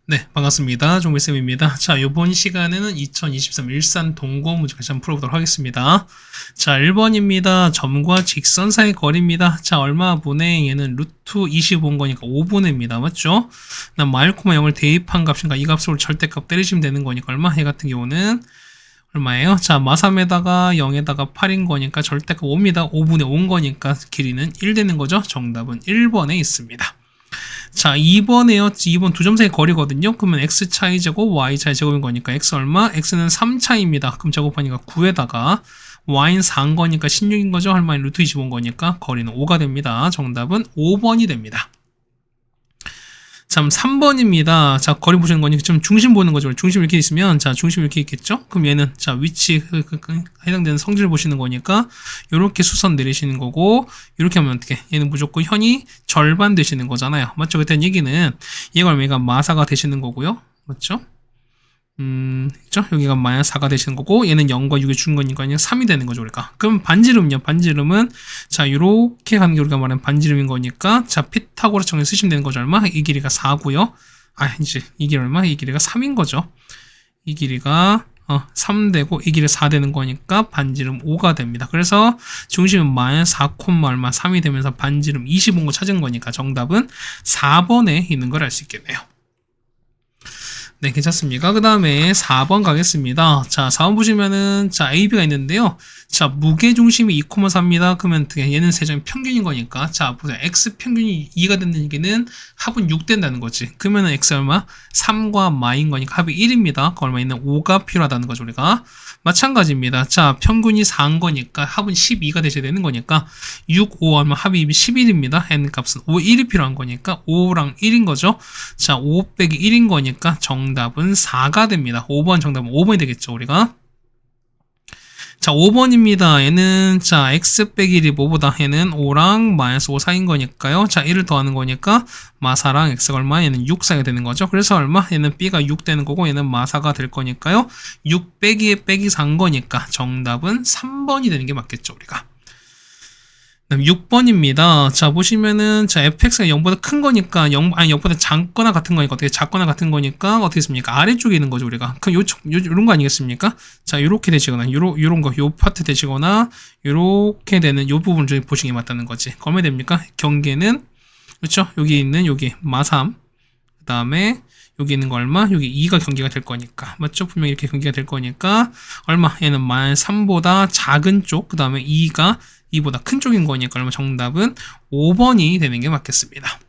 네, 반갑습니다. 종글쌤입니다. 자, 이번 시간에는 2023 일산 동고 문제 다시 한번 풀어보도록 하겠습니다. 자, 1번입니다. 점과 직선 사이 거리입니다. 자, 얼마 분의 얘는 루트 25인 거니까 5분의입니다. 맞죠? 그다음 마일코마 0을 대입한 값인가 이 값으로 절대값 때리시면 되는 거니까 얼마? 얘 같은 경우는 얼마예요? 자, 마3에다가 0에다가 8인 거니까 절대값 5입니다. 5분의 5인 거니까 길이는 1 되는 거죠. 정답은 1번에 있습니다. 자, 2번에요. 2번 두 점 사이 거리거든요. 그러면 x 차이 제곱, y 차이 제곱인 거니까 x 얼마? x는 3 차이입니다. 그럼 제곱하니까 9에다가 y는 4인 거니까 16인 거죠. 얼마인 루트 25인 거니까 거리는 5가 됩니다. 정답은 5번이 됩니다. 자, 3번입니다. 자, 거리 보시는 거니까 지금 중심 보는 거죠. 중심 이렇게 있으면, 자, 중심 이렇게 있겠죠? 그럼 얘는, 자, 위치, 해당되는 성질을 보시는 거니까, 요렇게 수선 내리시는 거고, 이렇게 하면 어떻게? 얘는 무조건 현이 절반 되시는 거잖아요. 맞죠? 그때 얘기는, 얘가 얼마가 마사가 되시는 거고요. 맞죠? 그죠? 여기가 마이너스 4가 되시는 거고, 얘는 0과 6이 준 거니까 그냥 3이 되는 거죠, 우리가. 그럼 반지름은요? 반지름은, 자, 요렇게 가는 게 우리가 말하는 반지름인 거니까, 자, 피타고라스 정리 쓰시면 되는 거죠, 얼마? 이 길이가 4고요. 이제, 이 길이 얼마? 이 길이가 3인 거죠. 이 길이가, 3 되고, 이 길이 4 되는 거니까, 반지름 5가 됩니다. 그래서, 중심은 마이너스 4, 얼마? 3이 되면서 반지름 25인 거 찾은 거니까, 정답은 4번에 있는 걸 알 수 있겠네요. 네, 괜찮습니까? 그 다음에 4번 가겠습니다. 자, 4번 보시면은, 자, AB가 있는데요. 자, 무게중심이 2,4입니다. 그러면 얘는 세점이 평균인 거니까. 자, 보세요. X 평균이 2가 된다는 얘기는 합은 6 된다는 거지. 그러면은 X 얼마? 3과 마인 거니까 합이 1입니다. 그 얼마 있는 5가 필요하다는 거죠, 우리가. 마찬가지입니다. 자, 평균이 4인 거니까 합은 12가 되셔야 되는 거니까 6, 5 하면 합이 11입니다. n 값은 5, 1이 필요한 거니까 5랑 1인 거죠. 자, 5 빼기 1인 거니까 정답은 4가 됩니다. 5번 정답은 5번이 되겠죠, 우리가. 자, 5번입니다. 얘는, 자, x 빼기 1이 뭐보다 얘는 5랑 마이너스 5 사이인 거니까요. 자, 1을 더하는 거니까 마사랑 x가 얼마? 얘는 6 사이가 되는 거죠. 그래서 얼마? 얘는 b가 6 되는 거고 얘는 마사가 될 거니까요. 6 빼기에 빼기 4인 거니까 정답은 3번이 되는 게 맞겠죠, 우리가. 그다음 6번입니다. 자, 보시면은, 자, fx가 0보다 큰 거니까, 0보다 작거나 같은 거니까, 어떻게 작거나 같은 거니까, 어떻게 했습니까? 아래쪽에 있는 거죠, 우리가. 그럼 요런 거 아니겠습니까? 자, 요렇게 되시거나, 요런 거, 요 파트 되시거나, 요렇게 되는 요 부분을 좀 보시는 게 맞다는 거지. 그러면 됩니까? 경계는, 그렇죠? 여기 있는, 여기, 마3. 그 다음에, 여기 있는 거 얼마? 여기 2가 경계가 될 거니까. 맞죠? 분명히 이렇게 경계가 될 거니까, 얼마? 얘는 마이너스 3보다 작은 쪽, 그 다음에 2가 이보다 큰 쪽인 거니까 그러면 정답은 5번이 되는 게 맞겠습니다.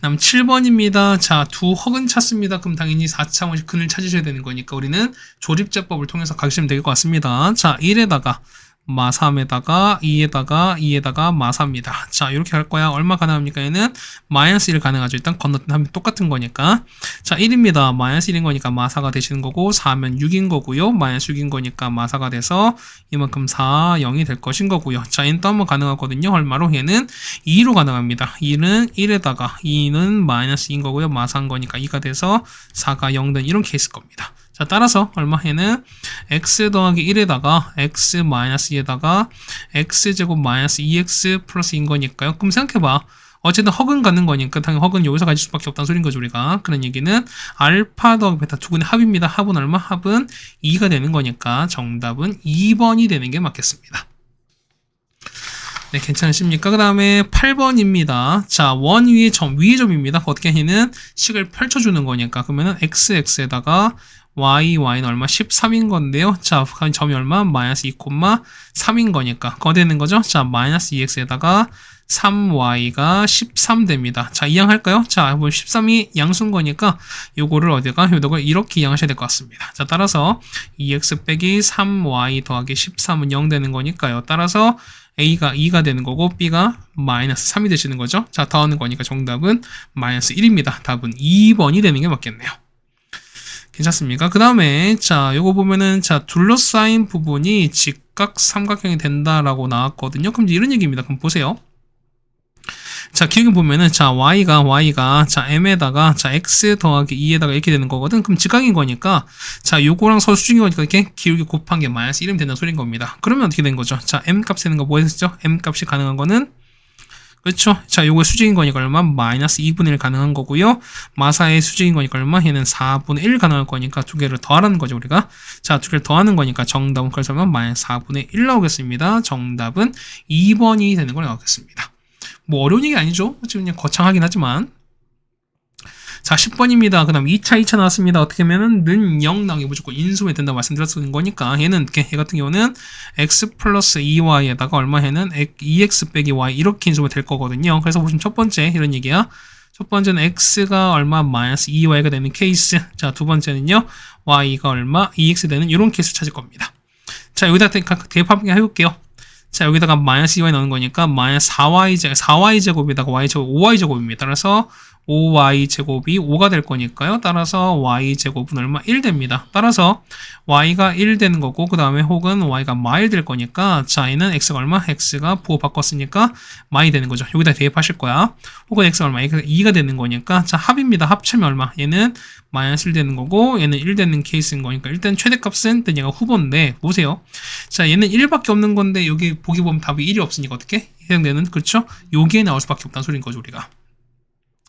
다음 7번입니다. 자, 두 헉은 찾습니다. 그럼 당연히 4차원식 근을 찾으셔야 되는 거니까 우리는 조립제법을 통해서 가시면 될 것 같습니다. 자, 1에다가 마3에다가 2에다가 마3입니다. 자, 이렇게 할 거야. 얼마 가능합니까? 얘는 마이너스 1 가능하죠. 일단 건너뛰면 똑같은 거니까. 자, 1입니다. 마이너스 1인 거니까 마사가 되시는 거고 4면 6인 거고요. 마이너스 6인 거니까 마사가 돼서 이만큼 4, 0이 될 것인 거고요. 자, 얘는 또 한번 가능하거든요. 얼마로? 얘는 2로 가능합니다. 2는 1에다가 2는 마이너스 2인 거고요. 마사인 거니까 2가 돼서 4가 0 된 이런 케이스일 겁니다. 자, 따라서 얼마? 얘는 x 더하기 1에다가 x 마이너스 2에다가 x제곱 마이너스 2x 플러스인 거니까요. 그럼 생각해봐. 어쨌든 헉은 갖는 거니까 당연히 헉은 여기서 가질 수밖에 없다는 소린 거죠, 우리가. 그런 얘기는 알파 더하기 베타 두 근의 합입니다. 합은 얼마? 합은 2가 되는 거니까 정답은 2번이 되는 게 맞겠습니다. 네, 괜찮으십니까? 그 다음에 8번입니다. 자, 원 위의 점입니다. 어떻게 하냐면 식을 펼쳐주는 거니까. 그러면은 x에다가 y는 얼마? 13인 건데요. 자, 점이 얼마? 마이너스 2,3인 거니까. 그거 되는 거죠? 자, 마이너스 2x에다가 3y가 13 됩니다. 자, 이항할까요? 자, 13이 양수인 거니까 요거를 이렇게 이항하셔야 될 것 같습니다. 자, 따라서 2x 빼기 3y 더하기 13은 0 되는 거니까요. 따라서 a가 2가 되는 거고 b가 마이너스 3이 되시는 거죠. 자, 더하는 거니까 정답은 마이너스 1입니다. 답은 2번이 되는 게 맞겠네요. 괜찮습니까? 그 다음에, 자, 요거 보면은, 자, 둘러싸인 부분이 직각 삼각형이 된다라고 나왔거든요. 그럼 이런 얘기입니다. 그럼 보세요. 자, 기억해 보면은, 자, y가, 자, m에다가, 자, x 더하기 2에다가 이렇게 되는 거거든. 그럼 직각인 거니까, 자, 요거랑 서로 수직인 거니까 이렇게 기울기 곱한 게 마이너스 1이면 된다는 소린 겁니다. 그러면 어떻게 된 거죠? 자, m 값 되는 거 뭐 했었죠? m 값이 가능한 거는, 그렇죠? 자, 요거 수직인 거니까 얼마? 마이너스 2분의 1 가능한 거고요. 마사의 수직인 거니까 얼마? 얘는 4분의 1 가능할 거니까 두 개를 더하라는 거죠, 우리가. 자, 두 개를 더하는 거니까 정답은 그래서 마이너스 4분의 1 나오겠습니다. 정답은 2번이 되는 걸 나오겠습니다. 뭐 어려운 얘기 아니죠? 지금 그냥 거창하긴 하지만. 자, 10번입니다. 그 다음 2차 나왔습니다. 어떻게 하면은 는 0 나오게 무조건 인수면 된다고 말씀드렸던 거니까 얘는 얘 같은 경우는 x 플러스 2y에다가 얼마 해는 2x 빼기 y 이렇게 인수면 될 거거든요. 그래서 보시면 첫 번째 이런 얘기야. 첫 번째는 x가 얼마 마이너스 2y가 되는 케이스. 자, 두 번째는요 y가 얼마 2x 되는 이런 케이스 찾을 겁니다. 자, 여기다 대입하게 해볼게요. 자, 여기다가 마이너스 2y 넣는 거니까 마이너스 4y 제곱에다가 y 제곱 5y 제곱입니다. 따라서 5y 제곱이 5가 될 거니까요. 따라서 y 제곱은 얼마? 1 됩니다. 따라서 y가 1 되는 거고 그 다음에 혹은 y가 마일 될 거니까 자, 얘는 x가 얼마? x가 부호 바꿨으니까 마이 되는 거죠. 여기다 대입하실 거야. 혹은 x가 얼마? x가 2가 되는 거니까 자, 합입니다. 합치면 얼마? 얘는 마이너스 1 되는 거고 얘는 1 되는 케이스인 거니까 일단 최대값은 일단 얘가 후보인데 보세요. 자, 얘는 1밖에 없는 건데 여기 보기 보면 답이 1이 없으니까 어떻게? 해당되는 그렇죠? 여기에 나올 수밖에 없다는 소리인 거죠, 우리가.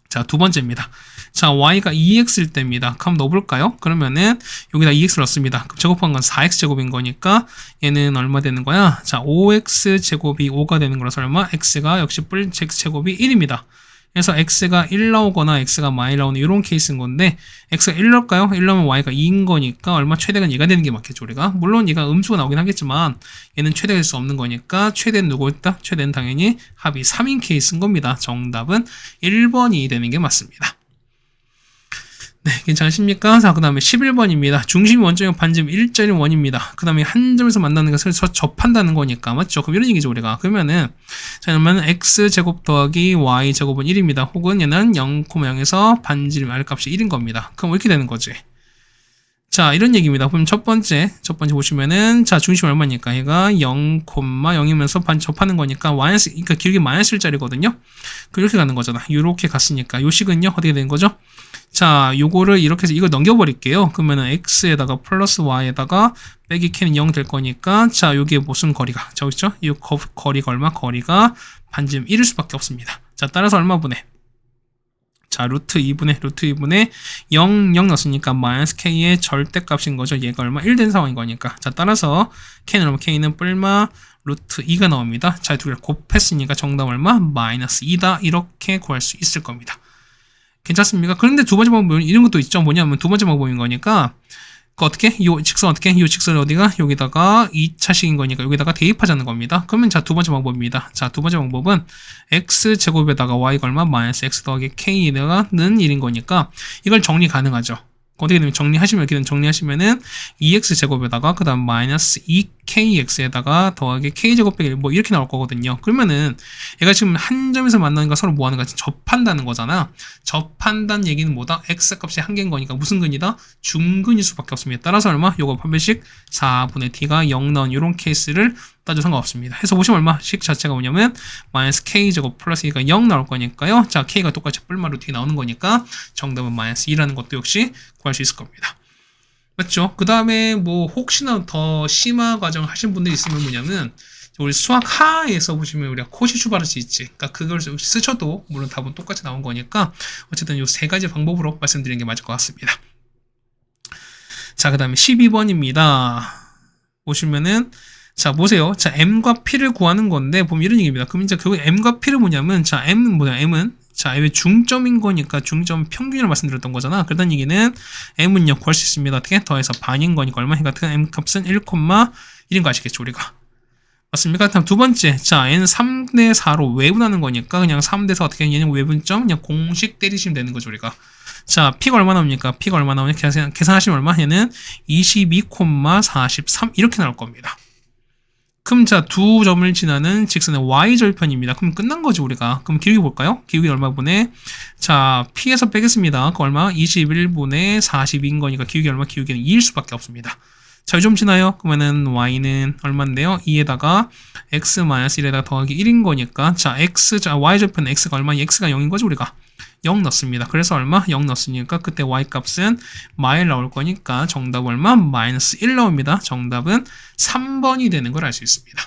자, 두 번째입니다. 자, y가 2x일 때입니다. 한번 넣어볼까요? 그러면은 여기다 2x를 넣습니다. 그럼 제곱한 건 4x 제곱인 거니까 얘는 얼마 되는 거야? 자, 5x 제곱이 5가 되는 거라서 얼마? x가 역시 x 제곱이 1입니다. 그래서 x가 1 나오거나 x가 마이 나오는 이런 케이스인 건데 x가 1 넣을까요? 1 넣으면 y가 2인 거니까 얼마 최대가 얘가 되는 게 맞겠죠, 우리가. 물론 얘가 음수가 나오긴 하겠지만 얘는 최대가 될 수 없는 거니까 최대는 누구 있다? 최대는 당연히 합이 3인 케이스인 겁니다. 정답은 1번이 되는 게 맞습니다. 네, 괜찮으십니까? 자, 그 다음에 11번입니다. 중심이 원점이고 반지름 일자리 원입니다. 그 다음에 한 점에서 만나는 것을 접한다는 거니까, 맞죠? 그럼 이런 얘기죠, 우리가. 그러면은, 자, 그러면 x제곱 더하기 y제곱은 1입니다. 혹은 얘는 0,0에서 반지름 R값이 1인 겁니다. 그럼 이렇게 되는 거지. 자, 이런 얘기입니다. 그럼 첫 번째 보시면은, 자, 중심 얼마니까? 얘가 0,0이면서 반 접하는 거니까, 그러니까 길게 마이너스 1짜리거든요? 그렇게 가는 거잖아. 이렇게 갔으니까. 요 식은요, 어떻게 되는 거죠? 자, 요거를 이렇게 해서 이걸 넘겨버릴게요. 그러면은 x에다가 플러스 y에다가 빼기 k는 0 될 거니까, 자, 요게 무슨 거리가? 저기 있죠? 이 거리가 얼마? 거리가 반지름 1일 수밖에 없습니다. 자, 따라서 얼마 분해? 자, 루트 2분의 0 넣었으니까 마이너스 k의 절대값인 거죠. 얘가 얼마? 1 된 상황인 거니까. 자, 따라서 k는 얼마? k는 뿔마 루트 2가 나옵니다. 자, 두 개를 곱했으니까 정답 얼마? 마이너스 2다. 이렇게 구할 수 있을 겁니다. 괜찮습니까? 그런데 두 번째 방법은 이런 것도 있죠. 뭐냐면 두 번째 방법인 거니까 그 어떻게? 요 직선 어떻게? 요 직선 어디가? 여기다가 2차식인 거니까 여기다가 대입하자는 겁니다. 그러면 자, 두 번째 방법입니다. 자, 두 번째 방법은 x제곱에다가 y가 얼마? 마이너스 x 더하기 k에다가는 1인 거니까 이걸 정리 가능하죠. 어떻게 되면 정리하시면 이렇게 정리하시면은 2x제곱에다가 그 다음 마이너스 2kx에다가 더하기 k제곱 빼기 뭐 이렇게 나올 거거든요. 그러면은 얘가 지금 한 점에서 만나는 거 서로 뭐 하는 거지? 접한다는 거잖아. 접한다는 얘기는 뭐다? x값이 한 개인 거니까 무슨 근이다? 중근일 수밖에 없습니다. 따라서 얼마? 요거 판별식 4분의 t가 0 나온 이런 케이스를 따져 상관없습니다. 해서 보시면 얼마식 자체가 뭐냐면 마이너스 k제곱 플러스 2가 0 나올 거니까요. 자, k가 똑같이 뿔마 루트 2 나오는 거니까 정답은 마이너스 2라는 것도 역시 구할 수 있을 겁니다. 맞죠? 그 다음에 뭐 혹시나 더 심화 과정 하신 분들이 있으면 뭐냐면 우리 수학 하에서 보시면 우리가 코시슈바르트 있지. 그러니까 그걸 쓰셔도 물론 답은 똑같이 나온 거니까 어쨌든 이 세 가지 방법으로 말씀드리는 게 맞을 것 같습니다. 자, 그 다음에 12번입니다. 보시면은 자, 보세요. 자, m과 p를 구하는 건데 보면 이런 얘기입니다. 그럼 이제 결국 m과 p를 뭐냐면 자, m은 뭐냐? m은 자, 왜 중점인 거니까 중점 평균을 말씀드렸던 거잖아. 그러던 얘기는 m은요 구할 수 있습니다. 어떻게? 더해서 반인 거니까 얼마? 같은 m 값은 1,1인 거 아시겠죠, 우리가? 맞습니까? 다음 두 번째. 자, n은 3대 4로 외분하는 거니까 그냥 3대 4 어떻게 얘는 외분점 그냥 공식 때리시면 되는 거죠, 우리가. 자, p가 얼마 나옵니까? p가 얼마 나오냐? 계산하시면 얼마? 얘는 22,43 이렇게 나올 겁니다. 그럼 자, 두 점을 지나는 직선의 y절편입니다. 그럼 끝난 거지, 우리가. 그럼 기울기 볼까요? 기울기 얼마 분의 자, p에서 빼겠습니다. 그 얼마? 21분의 42인 거니까 기울기 얼마? 기울기는 2일 수밖에 없습니다. 자, 이 점 지나요? 그러면은 y는 얼마인데요? 2에다가 x-1에다가 더하기 1인 거니까 자, 자, y절편 x가 얼마? x가 0인 거죠, 우리가. 0 넣습니다. 그래서 얼마? 0 넣었으니까 그때 y값은 마일 나올 거니까 정답 얼마? 마이너스 1 나옵니다. 정답은 3번이 되는 걸 알 수 있습니다.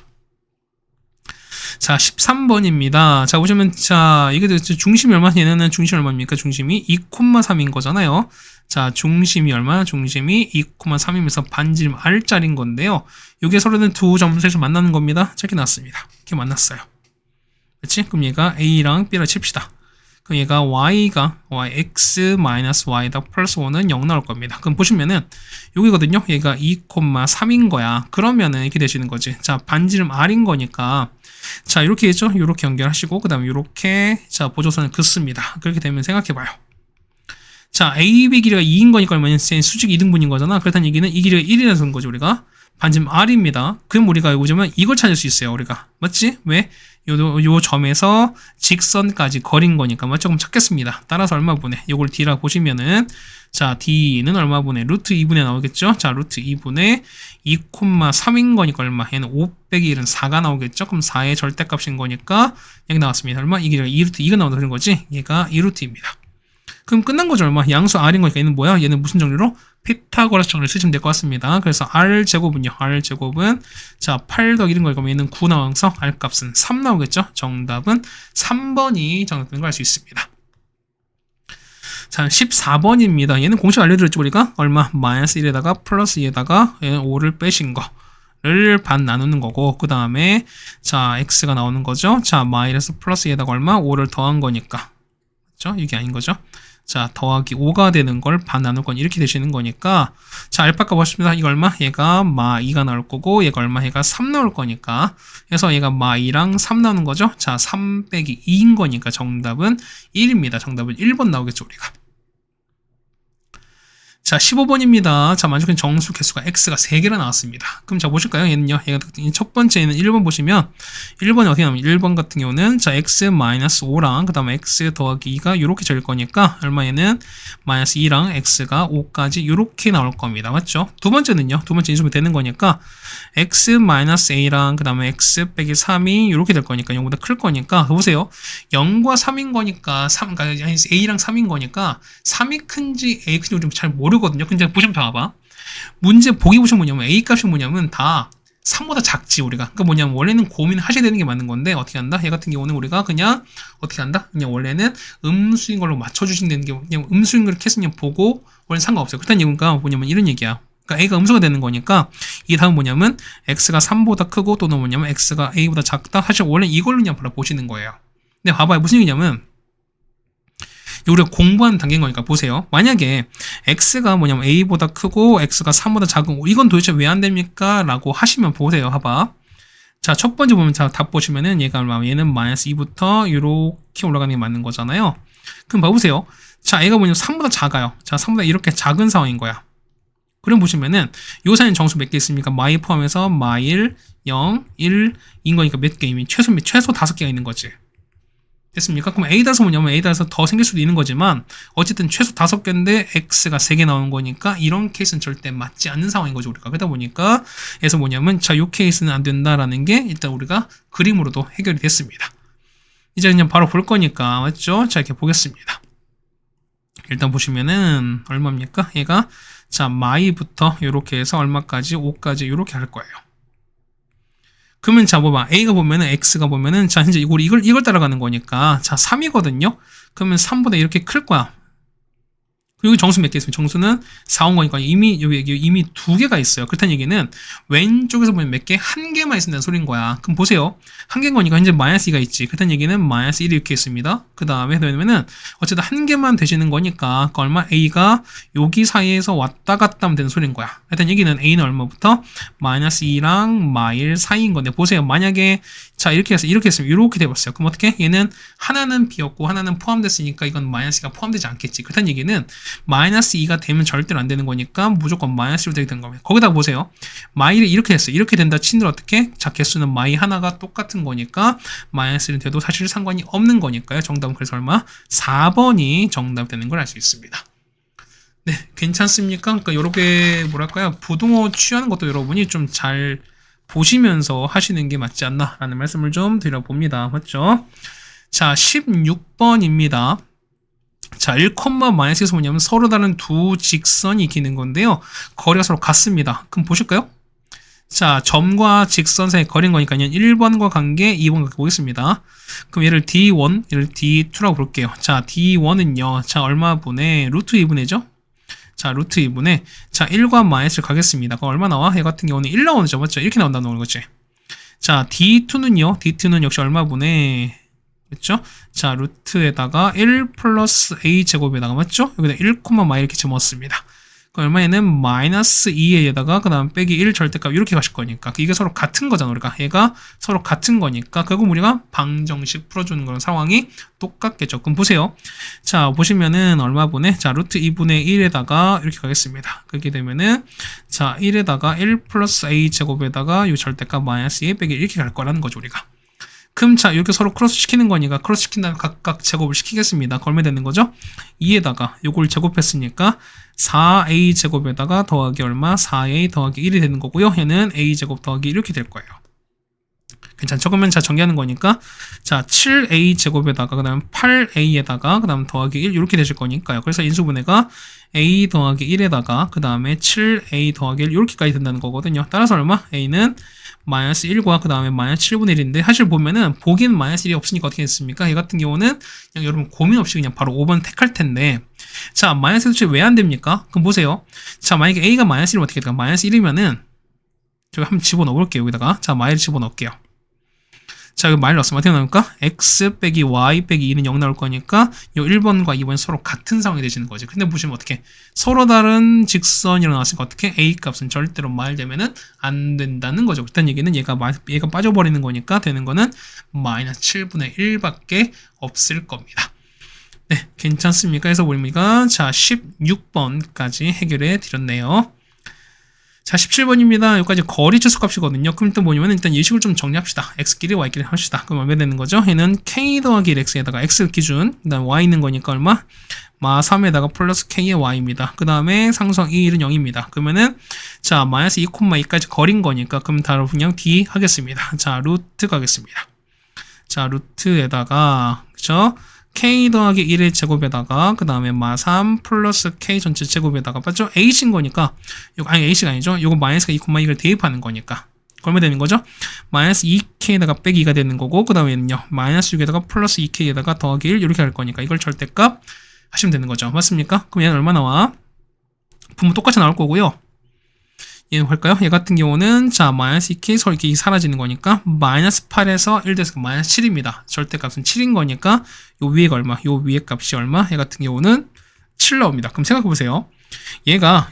자, 13번입니다. 자, 보시면, 자, 이게 중심이 얼마? 얘네는 중심이 얼마입니까? 중심이 2,3인 거잖아요. 자, 중심이 얼마? 중심이 2,3이면서 반지름 R짜리인 건데요. 이게 서로는 두 점수에서 만나는 겁니다. 자, 이렇게 나왔습니다. 이렇게 만났어요. 그렇지? 그럼 얘가 A랑 B를 칩시다. 그럼 얘가 x-y다 플러스 5는 0 나올 겁니다. 그럼 보시면은 여기거든요. 얘가 2,3인 거야. 그러면은 이렇게 되시는 거지. 자, 반지름 R인 거니까 자, 이렇게 했죠. 이렇게 연결하시고 그 다음에 이렇게 자, 보조선을 긋습니다. 그렇게 되면 생각해봐요. 자, AB 길이가 2인 거니까 얼마냐? 수직 2등분인 거잖아. 그렇다는 얘기는 이 길이가 1이라는 거죠. 우리가 반지름 R입니다. 그럼 우리가 보자면 이걸 찾을 수 있어요. 우리가 맞지? 왜? 요 점에서 직선까지 거린 거니까 맞죠? 그럼 찾겠습니다. 따라서 얼마 분의 요걸 D라 보시면은 자, D는 얼마 분의 루트 2분의 나오겠죠? 자, 루트 2분의 2,3인 거니까 얼마? 얘는 5 빼기 1은 4가 나오겠죠? 그럼 4의 절대값인 거니까 여기 나왔습니다. 얼마? 이게 2루트 2가 나온다 그런 거지? 얘가 2루트입니다. 그럼 끝난 거죠, 얼마? 양수 R인 거니까 얘는 뭐야? 얘는 무슨 정리로? 피타고라스 정리를 쓰시면 될 것 같습니다. 그래서 R제곱은요, R제곱은 자, 8 더하기 1인 거니까 얘는 9 나와서 R값은 3 나오겠죠? 정답은 3번이 정답인 걸 알 수 있습니다. 자, 14번입니다. 얘는 공식 알려드렸죠, 우리가? 얼마? 마이너스 1에다가 플러스 2에다가 얘는 5를 빼신 거를 반 나누는 거고, 그 다음에 자, x가 나오는 거죠. 자, 마이너스 플러스 2에다가 얼마? 5를 더한 거니까. 그렇죠? 이게 아닌 거죠. 자, 더하기 5가 되는 걸 반 나눌 건 이렇게 되시는 거니까 자, 알파값 보십니다. 이거 얼마? 얘가 마 2가 나올 거고 얘가 얼마? 얘가 3 나올 거니까 그래서 얘가 마 2랑 3 나오는 거죠. 자, 3 빼기 2인 거니까 정답은 1입니다. 정답은 1번 나오겠죠, 우리가. 자, 15번입니다. 자, 만족한 정수 개수가 x가 3개나 나왔습니다. 그럼 자, 보실까요? 얘는요. 얘가 첫 번째는 1번 보시면 1번이 어떻게 나오면 1번 같은 경우는 자, x-5랑 그 다음에 x 더하기 2가 이렇게 적을 거니까 얼마 얘는 마이너스 2랑 x가 5까지 이렇게 나올 겁니다. 맞죠? 두 번째는요. 두 번째 인수분 되는 거니까 x-a랑 그 다음에 x 빼기 3이 이렇게 될 거니까 0보다 클 거니까 보세요. 0과 3인 거니까 3, 그러니까 a랑 3인 거니까 3이 큰지 a 큰지 우리 잘 모르거든요. 근데 보시면 봐봐. 문제 보기 보시면 뭐냐면 a 값이 뭐냐면 다 3보다 작지 우리가. 그러니까 뭐냐면 원래는 고민하셔야 되는 게 맞는 건데 어떻게 한다? 얘 같은 경우는 우리가 그냥 어떻게 한다? 그냥 원래는 음수인 걸로 맞춰주시면 되는 게 그냥 음수인 걸 계속 그냥 보고 원래는 상관없어요. 그렇다는 얘기가 뭐냐면 이런 얘기야. 그러니까 a가 음수가 되는 거니까 이 다음 뭐냐면 x가 3보다 크고 또는 뭐냐면 x가 a보다 작다. 사실 원래 이걸로 그냥 보시는 거예요. 근데 봐봐요. 무슨 얘기냐면 우리가 공부하는 단계인 거니까 보세요. 만약에 x가 뭐냐면 a보다 크고 x가 3보다 작은 이건 도대체 왜 안 됩니까? 라고 하시면 보세요. 봐봐. 자, 첫 번째 보면 자, 답 보시면은 얘가 얼마? 얘는 마이너스 2부터 이렇게 올라가는 게 맞는 거잖아요. 그럼 봐보세요. 자, 얘가 뭐냐면 3보다 작아요. 자, 3보다 이렇게 작은 상황인 거야. 그럼 보시면은 요 사이엔 정수 몇 개 있습니까? 마이 포함해서 마일, 0, 1인 거니까 몇 개 이미 최소 5개가 있는 거지. 됐습니까? 그럼 A다서 뭐냐면 A다서 더 생길 수도 있는 거지만 어쨌든 최소 5개인데 X가 3개 나오는 거니까 이런 케이스는 절대 맞지 않는 상황인 거죠, 우리가. 그러다 보니까 그래서 뭐냐면 자, 요 케이스는 안 된다라는 게 일단 우리가 그림으로도 해결이 됐습니다. 이제 그냥 바로 볼 거니까 맞죠? 자, 이렇게 보겠습니다. 일단 보시면은 얼마입니까? 얘가 자, 마이부터 이렇게 해서 얼마까지? 5까지 이렇게 할 거예요. 그러면 자, 봐봐. A가 보면은, X가 보면은, 자, 현재 이걸 따라가는 거니까, 자, 3이거든요? 그러면 3보다 이렇게 클 거야. 여기 정수 몇 개 있으면 정수는 4 온 거니까 이미 여기 이미 2개가 있어요. 그렇다는 얘기는 왼쪽에서 보면 몇 개? 1개만 있는다는 소린 거야. 그럼 보세요. 1개인 거니까 현재 마이너스 2가 있지. 그렇다는 얘기는 마이너스 1이 이렇게 있습니다. 그 다음에 왜냐면은 어쨌든 1개만 되시는 거니까 그 얼마? A가 여기 사이에서 왔다 갔다 하면 되는 소린 거야. 일단 얘기는 A는 얼마부터? 마이너스 2랑 마일 사이인 건데 보세요. 만약에 자, 이렇게 했으면 이렇게 돼봤어요. 그럼 어떻게? 얘는 하나는 비었고 하나는 포함됐으니까 이건 마이너스가 포함되지 않겠지. 그렇다는 얘기는 마이너스 2가 되면 절대로 안 되는 거니까 무조건 마이너스로 되게 된 겁니다. 거기다 보세요. 마이를 이렇게 했어요. 이렇게 된다 친들 어떻게? 자, 개수는 마이 하나가 똑같은 거니까 마이너스 1은 돼도 사실 상관이 없는 거니까요. 정답은 그래서 얼마? 4번이 정답 되는 걸 알 수 있습니다. 네, 괜찮습니까? 그러니까 요렇게 뭐랄까요? 부등호 취하는 것도 여러분이 좀 잘 보시면서 하시는 게 맞지 않나 라는 말씀을 좀 드려봅니다. 맞죠? 자, 16번입니다. 자, 1,-1에서 뭐냐면 서로 다른 두 직선이 기는 건데요. 거리가 서로 같습니다. 그럼 보실까요? 자, 점과 직선 사이 거리인 거니까 1번과 관계, 2번 관계 보겠습니다. 그럼 얘를 D1, 얘를 D2라고 볼게요. 자, D1은요. 자, 얼마 분의 루트 2분의죠? 자, 루트 2분의 자, 1과 마이너스를 가겠습니다. 그럼 얼마 나와? 얘 같은 경우는 1 나오죠. 맞죠? 이렇게 나온다는 거지. 자, D2는요. D2는 역시 얼마 분의 그렇죠? 자, 루트에다가 1 플러스 a 제곱에다가 맞죠? 여기다 1, 마이 이렇게 집어넣습니다. 그 얼마에는 마이너스 2에다가 그 다음 빼기 1 절대값 이렇게 가실 거니까 이게 서로 같은 거잖아. 우리가 얘가 서로 같은 거니까 결국 우리가 방정식 풀어주는 그런 상황이 똑같겠죠. 그럼 보세요. 자, 보시면은 얼마 분의 자, 루트 2분의 1에다가 이렇게 가겠습니다. 그렇게 되면은 자, 1에다가 1 플러스 a 제곱에다가 이 절대값 마이너스 2 빼기 1 이렇게 갈 거라는 거죠. 우리가. 그럼 자, 이렇게 서로 크로스 시키는 거니까 크로스 시킨다면 각각 제곱을 시키겠습니다. 걸면 되는 거죠? 2에다가 요걸 제곱했으니까 4a 제곱에다가 더하기 얼마? 4a 더하기 1이 되는 거고요. 얘는 a 제곱 더하기 1 이렇게 될 거예요. 괜찮죠? 그러면 자, 정리하는 거니까 자, 7a 제곱에다가 그 다음 8a에다가 그 다음 더하기 1 이렇게 되실 거니까요. 그래서 인수분해가 a 더하기 1에다가 그 다음에 7a 더하기 1 이렇게까지 된다는 거거든요. 따라서 얼마? a는 마이너스 1과 그 다음에 마이너스 7분의 1인데 사실 보면은 보기엔 마이너스 1이 없으니까 어떻게 됐습니까? 얘 같은 경우는 그냥 여러분 고민 없이 그냥 바로 5번 택할 텐데 자, 마이너스 도대체 왜 안 됩니까? 그럼 보세요. 자, 만약에 a가 마이너스 1이면 어떻게 될까? 마이너스 1이면은 제가 한번 집어넣어 볼게요. 여기다가 자, 마이를 집어넣을게요. 자, 여기 마이를 넣었으면 어떻게 나올까? x 빼기 y 빼기 2는 0 나올 거니까 요 1번과 2번이 서로 같은 상황이 되시는 거지. 근데 보시면 어떻게 서로 다른 직선이 일어났으니까 어떻게 a 값은 절대로 마일 되면은 안 된다는 거죠. 일단 얘기는 얘가 빠져버리는 거니까 되는 거는 마이너스 7분의 1밖에 없을 겁니다. 네, 괜찮습니까? 그래서 우리가 자, 16번까지 해결해 드렸네요. 자, 17번입니다. 여기까지 거리 최소값이거든요. 그럼 또 뭐냐면 일단 예식을 좀 정리합시다. x끼리 y끼리 합시다. 그럼 얼마 되는 거죠? 얘는 k 더하기 x에다가 x 기준, 그 다음 y 있는 거니까 얼마? 마 3에다가 플러스 k의 y입니다. 그 다음에 상수항 2, 1은 0입니다. 그러면은 자, 마이너스 2, 2까지 거린 거니까 그럼 다음 그냥 d 하겠습니다. 자, 루트 가겠습니다. 자, 루트에다가 그쵸? k 더하기 1의 제곱에다가 그 다음에 마3 플러스 k 전체 제곱에다가 맞죠? a인 거니까 아니 a가 아니죠. 요거 마이너스가 2,2를 대입하는 거니까 얼마 되는 거죠? 마이너스 2k에다가 빼기 2가 되는 거고 그 다음에는요 마이너스 6에다가 플러스 2k에다가 더하기 1 이렇게 할 거니까 이걸 절대값 하시면 되는 거죠. 맞습니까? 그럼 얘는 얼마 나와? 분모 똑같이 나올 거고요. 얘는 할까요? 얘 같은 경우는 자, 마이너스 2k 서로 이렇게 사라지는 거니까 마이너스 8에서 1 돼서 마이너스 7입니다. 절대값은 7인 거니까 요 위에가 얼마? 요 위에 값이 얼마? 얘 같은 경우는 7 나옵니다. 그럼 생각해 보세요. 얘가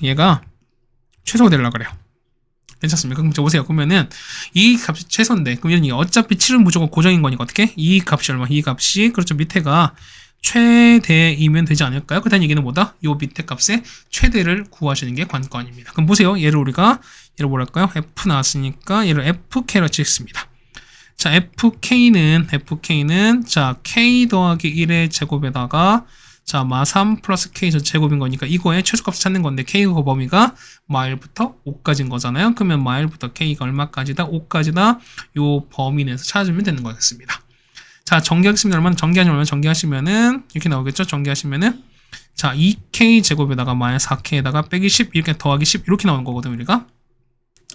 최소가 되려고 그래요. 괜찮습니까? 그럼 보세요. 그러면은 이 값이 최소인데 그러면 어차피 7은 무조건 고정인 거니까 어떻게? 이 값이 얼마? 이 값이 그렇죠. 밑에가 최대이면 되지 않을까요? 그다음 얘기는 뭐다? 요 밑에 값의 최대를 구하시는 게 관건입니다. 그럼 보세요. 얘를 뭐랄까요? f 나왔으니까 얘를 fk로 치겠습니다. 자, fk는 자, k 더하기 1의 제곱에다가 자, 마3 플러스 k 전 제곱인 거니까 이거의 최소값을 찾는 건데 k의 범위가 마일부터 5까지인 거잖아요. 그러면 마일부터 k가 얼마까지다? 5까지다. 요 범위 내에서 찾아주면 되는 거겠습니다. 자, 정리하겠습니다. 얼마나 정리하시면은 이렇게 나오겠죠? 정리하시면은 자, 2k 제곱에다가 마이너스 4k에다가 빼기 10 이렇게 더하기 10 이렇게 나오는 거거든요, 우리가.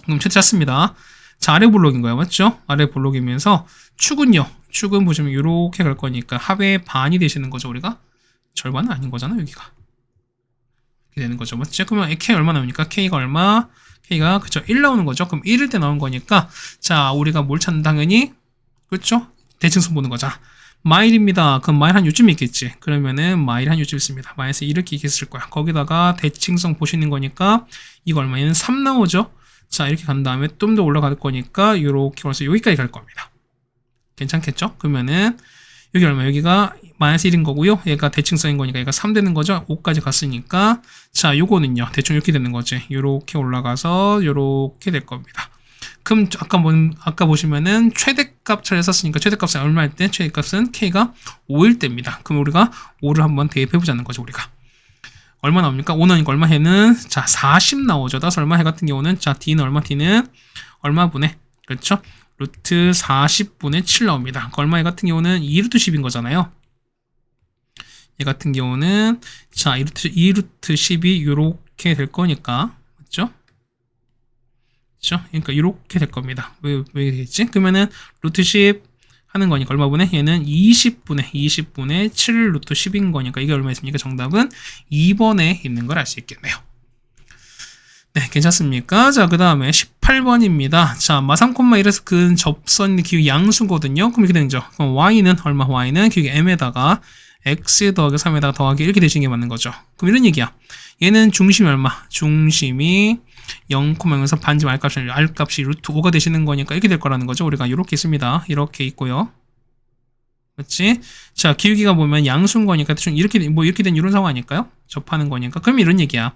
그럼 최대 찾습니다. 자, 아래 볼록인 거예요. 맞죠? 아래 볼록이면서 축은 보시면 이렇게 갈 거니까 합의 반이 되시는 거죠, 우리가. 절반은 아닌 거잖아, 여기가. 이렇게 되는 거죠. 맞죠? 그러면 k 얼마 나오니까 k가 얼마? k가 그쵸? 1 나오는 거죠. 그럼 1일 때 나온 거니까 자, 우리가 뭘 찾는 당연히 그렇죠? 대칭성 보는 거잖아. 마일입니다. 그럼 마일 한 요쯤 있겠지. 그러면은 마일 한 요쯤 있습니다. 마이너스 이렇게 있을 거야. 거기다가 대칭성 보시는 거니까 이거 얼마에는 3 나오죠. 자, 이렇게 간 다음에 좀 더 올라갈 거니까 이렇게 벌써 여기까지 갈 겁니다. 괜찮겠죠? 그러면은 여기 얼마? 여기가 마이너스 1인 거고요. 얘가 대칭성인 거니까 얘가 3 되는 거죠. 5까지 갔으니까 자, 요거는요. 대충 이렇게 되는 거지. 요렇게 올라가서 요렇게 될 겁니다. 그럼 아까 보시면은 최대값을 했었으니까 최대값은 얼마일 때? 최대값은 k가 5일 때입니다. 그럼 우리가 5를 한번 대입해보자는 거죠, 우리가. 얼마 나옵니까? 5 나오니까 얼마 해는 자, 40 나오죠. 따라서 얼마 해 같은 경우는 자, d는 얼마? d는 얼마 분의 그렇죠? 루트 40분의 7 나옵니다. 그 얼마 해 같은 경우는 2루트 10인 거잖아요. 얘 같은 경우는 자, 2루트 10이 이렇게 될 거니까 맞죠? 그렇죠? 그러니까 이렇게 될 겁니다. 왜 되겠지? 그러면은 루트 10 하는 거니까 얼마분의? 얘는 20분의 7 루트 10인 거니까 이게 얼마였습니까? 정답은 2번에 있는 걸 알 수 있겠네요. 네, 괜찮습니까? 자, 그 다음에 18번입니다. 자, 마3,1에서 근 접선 기울기 양수거든요. 그럼 이렇게 되죠. 그럼 y는 얼마? y는 기울기 m에다가 x 더하기 3에다가 더하기 이렇게 되시는 게 맞는 거죠. 그럼 이런 얘기야. 얘는 중심이 얼마? 중심이 0,0에서 반지름 r값이 루트 5가 되시는 거니까 이렇게 될 거라는 거죠. 우리가 이렇게 있습니다. 이렇게 있고요. 그렇지? 자, 기울기가 보면 양수인 거니까 대충 이렇게 된 이런 상황 아닐까요? 접하는 거니까. 그럼 이런 얘기야.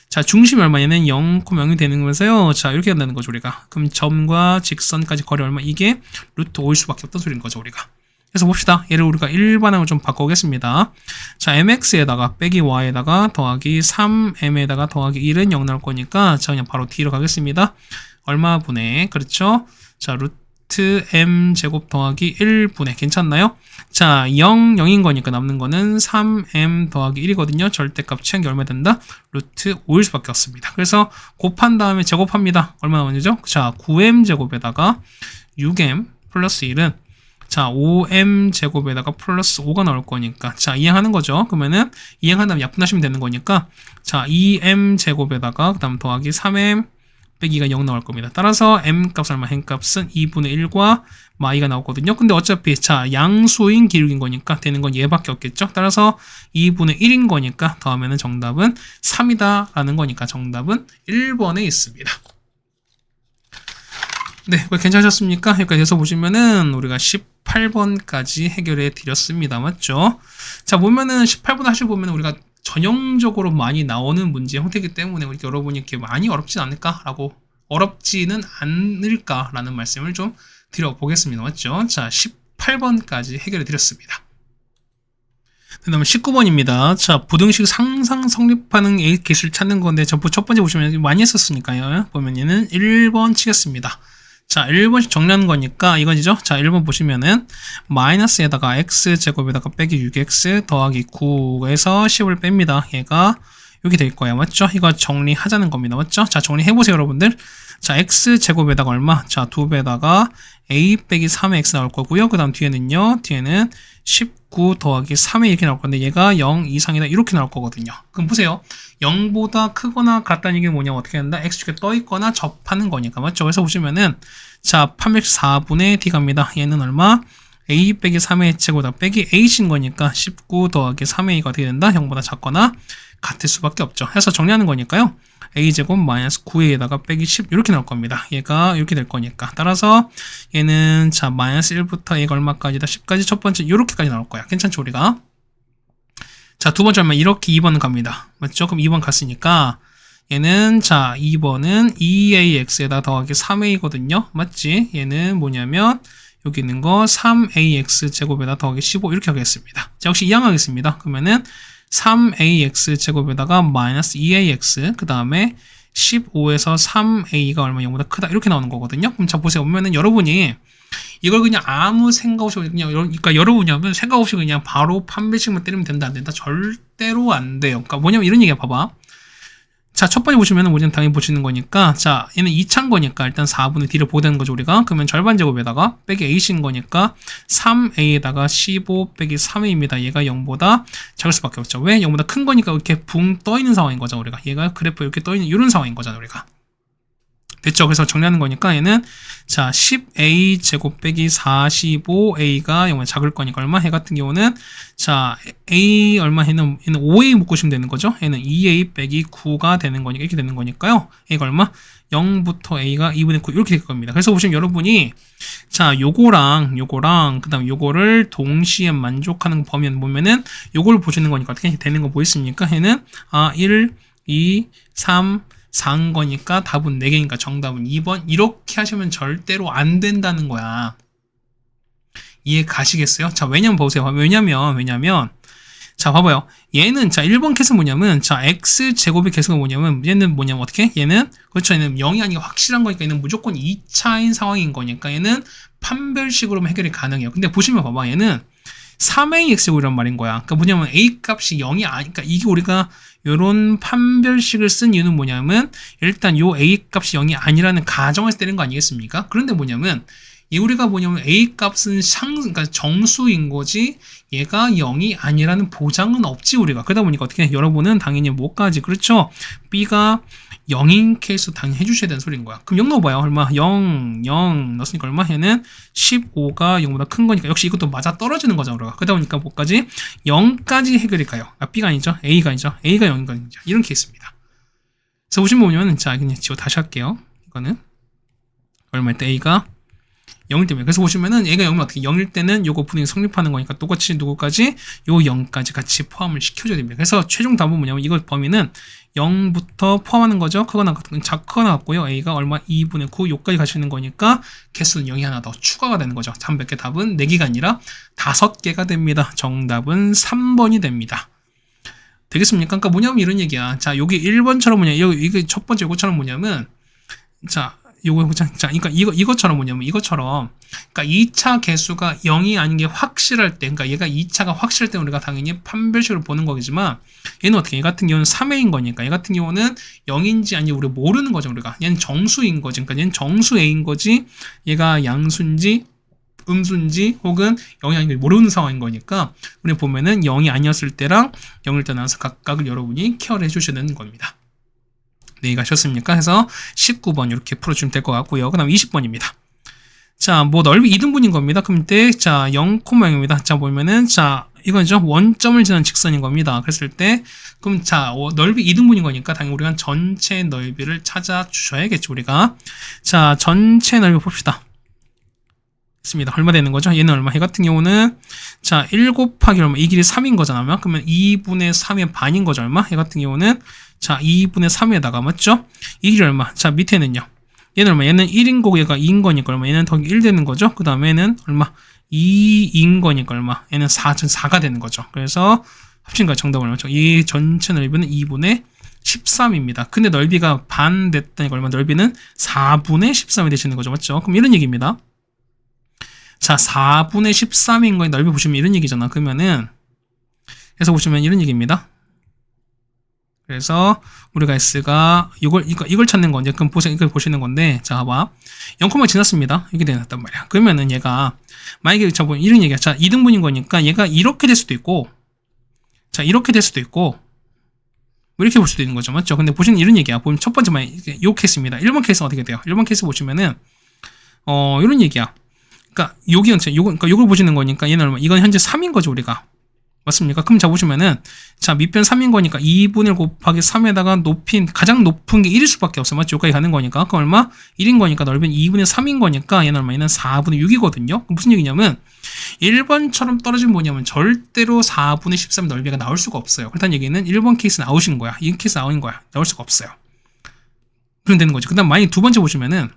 자, 중심이 얼마? 얘는 0,0이 되는 거면서요. 자, 이렇게 한다는 거죠, 우리가. 그럼 점과 직선까지 거리 얼마? 이게 루트 5일 수밖에 없다는 소리인 거죠, 우리가. 그래서 봅시다. 얘를 우리가 일반항으로 좀 바꿔보겠습니다. 자, mx에다가 빼기 y에다가 더하기 3m에다가 더하기 1은 0 나올 거니까 자, 그냥 바로 뒤로 가겠습니다. 얼마 분의, 그렇죠? 자, 루트 m 제곱 더하기 1분의, 괜찮나요? 자, 0, 0인 거니까 남는 거는 3m 더하기 1이거든요. 절대값 취한 게 얼마 된다? 루트 5일 수밖에 없습니다. 그래서 곱한 다음에 제곱합니다. 얼마 나오죠? 자, 9m 제곱에다가 6m 플러스 1은 자, 5m 제곱에다가 플러스 5가 나올 거니까 자, 이행하는 거죠. 그러면은 이행한 다음에 약분하시면 되는 거니까 자, 2m 제곱에다가 그 다음 더하기 3m 빼기가 0 나올 겁니다. 따라서 m값 얼마? m값은 2분의 1과 마이가 나오거든요. 근데 어차피 자, 양수인 기울기인 거니까 되는 건 얘밖에 없겠죠. 따라서 2분의 1인 거니까 더하면은 정답은 3이다 라는 거니까 정답은 1번에 있습니다. 네, 괜찮으셨습니까? 여기까지 해서 보시면은 우리가 18번까지 해결해 드렸습니다. 맞죠? 자, 보면은 18번 하실 보면 우리가 전형적으로 많이 나오는 문제 형태이기 때문에 우리 여러분이 이렇게 많이 어렵지는 않을까라는 말씀을 좀 드려보겠습니다. 맞죠? 자, 18번까지 해결해 드렸습니다. 그 다음에 19번입니다. 자, 부등식 상상 성립하는 A 개수를 찾는 건데, 첫 번째 보시면 많이 했었으니까요. 보면 얘는 1번 치겠습니다. 자, 1번씩 정리하는 거니까 이건이죠. 자, 1번 보시면은 마이너스에다가 x제곱에다가 빼기 6x 더하기 9에서 10을 뺍니다. 얘가 여기 될 거예요. 맞죠? 이거 정리하자는 겁니다. 맞죠? 자, 정리해보세요, 여러분들. 자, x제곱에다가 얼마? 자, 2배다가 a 빼기 3의 x 나올 거고요. 그 다음 뒤에는 19 더하기 3에 이렇게 나올 건데 얘가 0 이상이다 이렇게 나올 거거든요. 그럼 보세요. 0보다 크거나 같다는 얘기는 뭐냐면 어떻게 한다? x축에 떠 있거나 접하는 거니까. 맞죠? 그래서 보시면은 자, 3x4분의 d 갑니다. 얘는 얼마? a 빼기 3의 제곱에다 빼기 a인 거니까 19 더하기 3a가 어떻게 된다? 0보다 작거나 같을 수밖에 없죠. 해서 정리하는 거니까요. a제곱 마이너스 9a에다가 빼기 10 이렇게 나올 겁니다. 얘가 이렇게 될 거니까. 따라서 얘는 자, 마이너스 1부터 얘가 얼마까지다? 10까지 첫 번째 이렇게까지 나올 거야. 괜찮죠, 우리가? 자, 두 번째 얼마? 이렇게 2번은 갑니다. 맞죠? 그럼 2번 갔으니까 얘는 자, 2번은 2ax에다 더하기 3a거든요. 맞지? 얘는 뭐냐면 여기 있는 거 3ax 제곱에다 더하기 15 이렇게 하겠습니다. 자, 역시 이항하겠습니다. 그러면은 3ax 제곱에다가 마이너스 2ax 그 다음에 15에서 3a가 얼마 0보다 크다 이렇게 나오는 거거든요. 그럼 자, 보세요. 보면은 여러분이 이걸 그냥 아무 생각 없이 그냥 그러니까 여러분이 하면 생각 없이 그냥 바로 판별식만 때리면 된다 안 된다? 절대로 안 돼요. 그러니까 뭐냐면 이런 얘기야. 봐봐. 자, 첫 번째 보시면은 우리는 당연히 보시는 거니까 자, 얘는 2차인 거니까 일단 4분의 d를 보게 되는 거죠, 우리가. 그러면 절반 제곱에다가 빼기 a인 거니까 3a에다가 15 빼기 3a입니다. 얘가 0보다 작을 수밖에 없죠. 왜? 0보다 큰 거니까 이렇게 붕 떠 있는 상황인 거죠, 우리가. 얘가 그래프 이렇게 떠 있는 이런 상황인 거잖아, 우리가. 됐죠? 그래서 정리하는 거니까 얘는 자, 10a 제곱 빼기 45a가 0보다 작을 거니까 얼마? 얘 같은 경우는 자, a 얼마? 얘는 5a 묶으시면 되는 거죠? 얘는 2a 빼기 9가 되는 거니까 이렇게 되는 거니까요. 얘가 얼마? 0부터 a가 2분의 9 이렇게 될 겁니다. 그래서 보시면 여러분이 자, 요거랑 그 다음 요거를 동시에 만족하는 범위는 보면은 요걸 보시는 거니까 어떻게 되는 거 보이십니까? 얘는 1, 2, 3, 4인 거니까 답은 4개니까 정답은 2번. 이렇게 하시면 절대로 안 된다는 거야. 이해 가시겠어요? 자, 왜냐면 보세요. 왜냐면 자, 봐봐요. 얘는 자, 1번 케이스는 뭐냐면 자, x제곱의 개수가 뭐냐면 얘는 뭐냐면 어떻게? 얘는 그렇죠. 얘는 0이 아니고 확실한 거니까 얘는 무조건 2차인 상황인 거니까 얘는 판별식으로만 해결이 가능해요. 근데 보시면 봐봐. 얘는 3AX고 이란 말인 거야. 그러니까 뭐냐면 A 값이 0이 그러니까 이게 우리가 요런 판별식을 쓴 이유는 뭐냐면 일단 요 A 값이 0이 아니라는 가정에서 때린 거 아니겠습니까? 그런데 뭐냐면 이 우리가 뭐냐면 A 값은 그러니까 정수인 거지 얘가 0이 아니라는 보장은 없지 우리가. 그러다 보니까 어떻게 여러분은 당연히 뭐까지 그렇죠? B가 0인 케이스 당연히 해주셔야 되는 소리인 거야. 그럼 0 넣어봐요. 얼마? 0 넣었으니까 얼마? 얘는 15가 0보다 큰 거니까 역시 이것도 맞아 떨어지는 거죠 우리가. 그러다 보니까 뭐까지? 0까지 해결이 가요. B가 아니죠? A가 아니죠? A가 0인 거죠. 이런 케이스입니다. 그래서 보시면 자 그냥 지워 다시 할게요. 이거는 얼마일 때 A가 0일 때문에. 그래서 보시면은 얘가 0이면 어떻게 0일 때는 요거 분명히 성립하는 거니까 똑같이 누구까지? 요 0까지 같이 포함을 시켜줘야 됩니다. 그래서 최종 답은 뭐냐면 이거 범위는 0부터 포함하는 거죠. 크거나 같고요. A가 얼마? 2분의 9 요까지 가시는 거니까 개수는 0이 하나 더 추가가 되는 거죠. 참 몇 개 답은 4개가 아니라 5개가 됩니다. 정답은 3번이 됩니다. 되겠습니까? 그러니까 뭐냐면 이런 얘기야. 자, 여기 1번처럼 뭐냐? 이게 첫 번째 요거처럼 뭐냐면 자, 그러니까 이것처럼 뭐냐면 이것처럼 그러니까 2차 개수가 0이 아닌 게 확실할 때 그러니까 얘가 2차가 확실할 때 우리가 당연히 판별식으로 보는 거겠지만 얘는 어떻게 얘 같은 경우는 3A인 거니까 얘 같은 경우는 0인지 아닌지 우리가 모르는 거죠 우리가. 얘는 정수인 거지. 그러니까 얘는 정수 A인 거지 얘가 양수인지 음수인지 혹은 0이 아닌 걸 모르는 상황인 거니까 우리 보면은 0이 아니었을 때랑 0일 때 나와서 각각을 여러분이 케어를 해주셔야 되는 겁니다. 네, 가셨습니까? 해서 19번 이렇게 풀어주면 될 것 같고요. 그 다음 20번입니다. 자, 뭐 넓이 2등분인 겁니다. 그럼 때, 자, 0,0입니다. 자, 보면은, 자, 이거죠. 원점을 지난 직선인 겁니다. 그랬을 때, 그럼 자, 넓이 2등분인 거니까 당연히 우리가 전체 넓이를 찾아 주셔야겠죠, 우리가. 자, 전체 넓이 봅시다. 있습니다. 얼마 되는 거죠? 얘는 얼마? 얘 같은 경우는 자, 1 곱하기 얼마? 이 길이 3인 거잖아요. 그러면 2분의 3의 반인 거죠, 얼마? 얘 같은 경우는 자, 2분의 3에다가 맞죠? 이 길이 얼마? 자, 밑에는요. 얘는 얼마? 얘는 1인 거고 얘가 2인 거니까 얼마? 얘는 더하기 1 되는 거죠? 그 다음에는 얼마? 2인 거니까 얼마? 얘는 4가 되는 거죠. 그래서 합친 거 정답은 얼마죠? 이 전체 넓이는 2분의 13입니다. 근데 넓이가 반 됐다니까 얼마? 넓이는 4분의 13이 되시는 거죠. 맞죠? 그럼 이런 얘기입니다. 자, 4분의 13인 거에 넓이 보시면 이런 얘기잖아. 그러면은, 그래서 보시면 이런 얘기입니다. 그래서, 우리가 S가, 이걸 찾는 건데, 그럼 이걸 보시는 건데, 자, 봐봐. 0, 지났습니다. 이게 되었단 말이야. 그러면은 얘가, 만약에, 자, 뭐, 이런 얘기야. 자, 2등분인 거니까 얘가 이렇게 될 수도 있고, 자, 이렇게 될 수도 있고, 뭐 이렇게 볼 수도 있는 거죠. 맞죠? 근데 보시는 이런 얘기야. 보면 첫 번째, 요 케이스입니다. 1번 케이스는 어떻게 돼요? 1번 케이스 보시면은, 이런 얘기야. 그러니까 요걸 보시는 거니까 얘는 얼마? 이건 현재 3인 거죠 우리가. 맞습니까? 그럼 자 보시면은 자 밑변 3인 거니까 2분의 1 곱하기 3에다가 가장 높은 게 1일 수밖에 없어. 맞죠? 여기까지 가는 거니까. 그럼 얼마? 1인 거니까 넓이는 2분의 3인 거니까 얘는 얼마? 얘는 4분의 6이거든요. 무슨 얘기냐면 1번처럼 떨어지면 뭐냐면 절대로 4분의 13 넓이가 나올 수가 없어요. 그렇다는 얘기는 1번 케이스는 아웃인 거야. 이 케이스 아웃인 거야. 나올 수가 없어요. 그럼 되는 거죠. 그 다음 만약에 두 번째 보시면은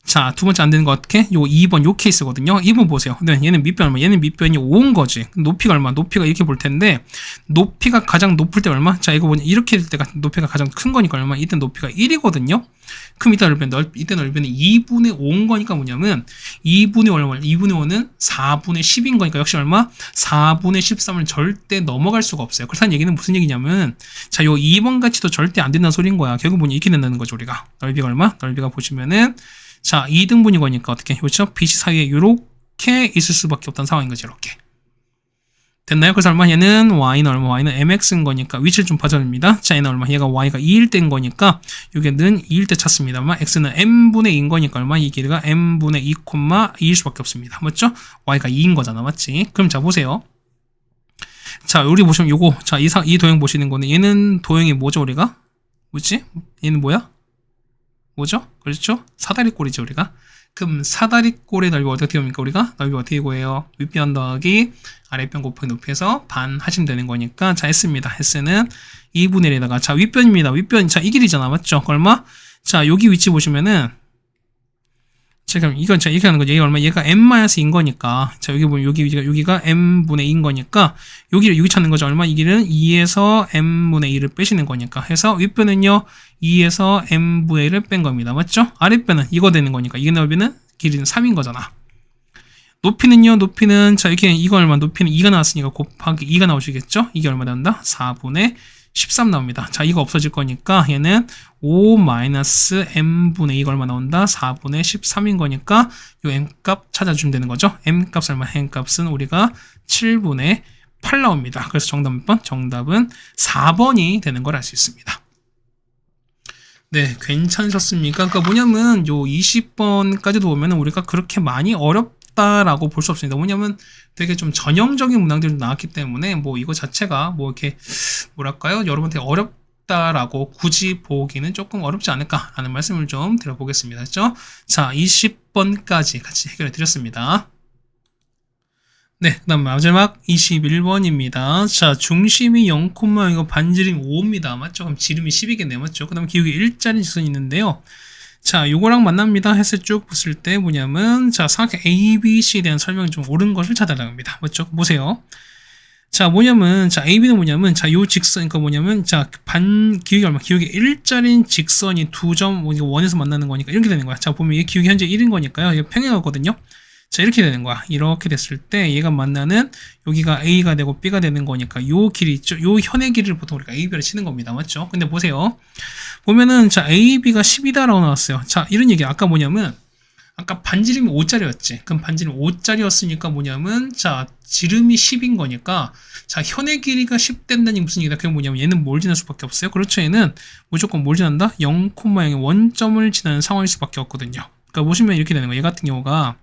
자, 두 번째 안 되는 거 어떻게? 요 2번 요 케이스거든요. 2번 보세요. 근데 얘는 밑변 얼마? 얘는 밑변이 5인 거지. 높이가 얼마? 높이가 이렇게 볼 텐데 높이가 가장 높을 때 얼마? 자, 이거 보니 이렇게 될 때 높이가 가장 큰 거니까 얼마? 이때 높이가 1이거든요. 그럼 이때 넓이는 2분의 5인 거니까 뭐냐면 2분의 얼마? 2분의 5는 4분의 10인 거니까 역시 얼마? 4분의 13을 절대 넘어갈 수가 없어요. 그렇다는 얘기는 무슨 얘기냐면 자, 요 2번 가치도 절대 안 된다는 소리인 거야. 결국 보니 이렇게 된다는 거죠, 우리가. 넓이가 얼마? 넓이가 보시면은 자, 2등분이 거니까 어떻게? 그렇죠? BC 사이에 이렇게 있을 수밖에 없다는 상황인 거죠, 이렇게. 됐나요? 그래서 얼마? 얘는 Y는 얼마? Y는 MX인 거니까 위치를 좀 봐줍니다. 자, 얘는 얼마? 얘가 Y가 2일 때인 거니까 여기는 2일 때 찾습니다. X는 M분의 2인 거니까 얼마? 이 길이가 M분의 2, 2일 수밖에 없습니다. 맞죠? Y가 2인 거잖아, 맞지? 그럼 자, 보세요. 자, 우리 보시면 요거, 자, 이 도형 보시는 거는 얘는 도형이 뭐죠, 우리가? 뭐지? 얘는 뭐야? 뭐죠? 그렇죠? 사다리꼴이죠, 우리가. 그럼 사다리꼴의 넓이 어떻게 됩니까, 우리가? 넓이 어떻게 구해요? 윗변 더하기 아랫변 곱하기 높이에서 반 하시면 되는 거니까. 자, S입니다. S는 2분의 1에다가. 자, 윗변입니다. 윗변, 자, 이 길이잖아. 맞죠? 얼마? 자, 여기 위치 보시면은, 지금 이건 자, 이렇게 하는 거죠. 얘가 얼마? 얘가 m-인 거니까. 자, 여기 보면 여기가 m분의 2인 거니까 여기 찾는 거죠. 얼마? 이 길은 2에서 m분의 2를 빼시는 거니까. 해서 윗변은요 2에서 m분의 1을 뺀 겁니다. 맞죠? 아랫변은 이거 되는 거니까 이 넓이는 길이는 3인 거잖아. 높이는요, 높이는, 자, 이렇게 이거 얼마, 높이는 2가 나왔으니까 곱하기 2가 나오시겠죠? 이게 얼마 나온다? 4분의 13 나옵니다. 자, 이거 없어질 거니까 얘는 5-m분의 2가 얼마 나온다? 4분의 13인 거니까 요 m값 찾아주면 되는 거죠. m값 얼마? m값은 우리가 7분의 8 나옵니다. 그래서 정답 몇 번? 정답은 4번이 되는 걸 알 수 있습니다. 네, 괜찮으셨습니까? 그러니까 뭐냐면 요 20번까지도 보면 우리가 그렇게 많이 어렵다라고 볼 수 없습니다. 뭐냐면 되게 좀 전형적인 문항들이 나왔기 때문에 뭐 이거 자체가 뭐 이렇게 뭐랄까요? 여러분한테 어렵다라고 굳이 보기는 조금 어렵지 않을까라는 말씀을 좀 드려보겠습니다. 그렇죠? 자, 20번까지 같이 해결해 드렸습니다. 네, 그 다음 마지막 21번입니다. 자, 중심이 0,이고 반지름이 5입니다. 맞죠? 그럼 지름이 10이겠네요. 맞죠? 그 다음 기울기 1짜리 직선이 있는데요. 자, 요거랑 만납니다. 해서 쭉 봤을 때 뭐냐면, 자, 삼각형 A, B, C에 대한 설명이 좀 옳은 것을 찾아라 합니다. 맞죠? 보세요. 자, 뭐냐면, 자, AB는 뭐냐면, 자, 요 직선, 그러니까 뭐냐면, 자, 기울기 얼마? 기울기 1짜리인 직선이 두 점, 원에서 만나는 거니까 이렇게 되는 거야. 자, 보면 이게 기울기 현재 1인 거니까요. 이게 평행하거든요. 자, 이렇게 되는 거야. 이렇게 됐을 때 얘가 만나는 여기가 A가 되고 B가 되는 거니까 요 길이 있죠. 요 현의 길이를 보통 우리가 AB를 치는 겁니다. 맞죠? 근데 보세요. 보면은 자, AB가 10이다라고 나왔어요. 자, 이런 얘기 아까 뭐냐면 아까 반지름이 5짜리였지. 그럼 반지름 5짜리였으니까 뭐냐면 자, 지름이 10인 거니까 자, 현의 길이가 10 된다는 게 무슨 얘기다? 그게 뭐냐면 얘는 뭘 지날 수밖에 없어요. 그렇죠. 얘는 무조건 뭘 지난다? 0,0의 원점을 지나는 상황일 수밖에 없거든요. 그러니까 보시면 이렇게 되는 거예요. 얘 같은 경우가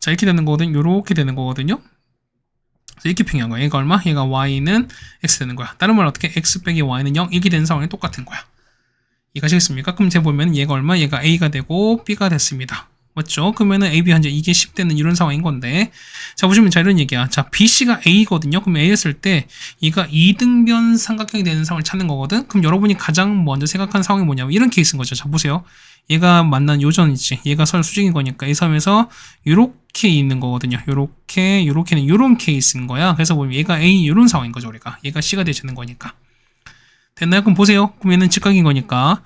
자, 이렇게 되는 거거든요. 요렇게 되는 거거든요. 그래서 이렇게 평행한 거야. 얘가 얼마? 얘가 y는 x 되는 거야. 다른 말로 어떻게? x 빼기 y는 0 이렇게 되는 상황이 똑같은 거야. 이해가시겠습니까? 그럼 제가 보면 얘가 얼마? 얘가 a가 되고 b가 됐습니다. 맞죠? 그러면은 AB 현재 이게 10 되는 이런 상황인 건데 자, 보시면 자, 이런 얘기야. 자, BC가 A거든요. 그럼 A 했을 때 얘가 이등변 삼각형이 되는 상황을 찾는 거거든. 그럼 여러분이 가장 먼저 생각하는 상황이 뭐냐면 이런 케이스인 거죠. 자, 보세요. 얘가 만난 요전 있지. 얘가 서로 수직인 거니까 이 섬에서 요렇게 있는 거거든요. 요렇게는 요런 케이스인 거야. 그래서 보면 얘가 A 요런 상황인 거죠. 우리가 얘가 C가 되는 거니까 됐나요? 그럼 보세요. 그럼 얘는 직각인 거니까